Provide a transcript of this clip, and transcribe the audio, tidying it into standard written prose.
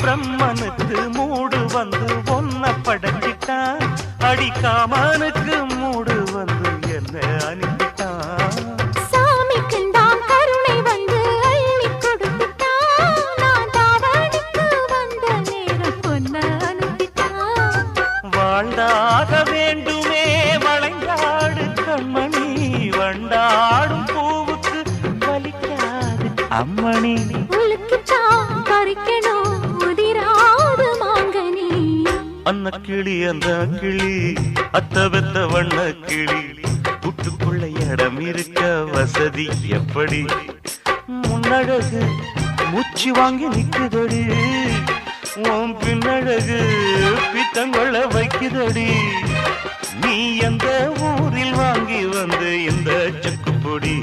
பிரம்மனுக்கு மூடு வந்து ஒன்ன படைச்சிட்டான், அடிக்காமனுக்கு மூடு வந்து என்ன அனுப்பிட்டான். சாமிக்கும் தான் கருணை வந்து அள்ளி கொடுத்துட்டான், நான் தாவணிக்கு வந்த நேரம் பொன்ன அனுப்பிட்டான். வாழ்ந்தாக வேண்டுமே வளைந்தாடு கண்மணி, வண்டாடும் பூவுக்கு வலிக்காது அம்மணி. உலுக்கித்தான் பறிக்கணும் உதிராது மாங்கனி. அன்ன கிளி அந்த கிளி அத்த வெத்த வண்ண கிளி, கூட்டுக்குள்ள இடம் இருக்க வசதி எப்படி? முன்னழகு மூச்சு வாங்கி நிக்குதடி, உன் பின்னழகு பித்தங்கொள்ள வைக்குதடி. நீ எந்த ஊரில் வாங்கி வந்து இந்த செக்கு பொடி?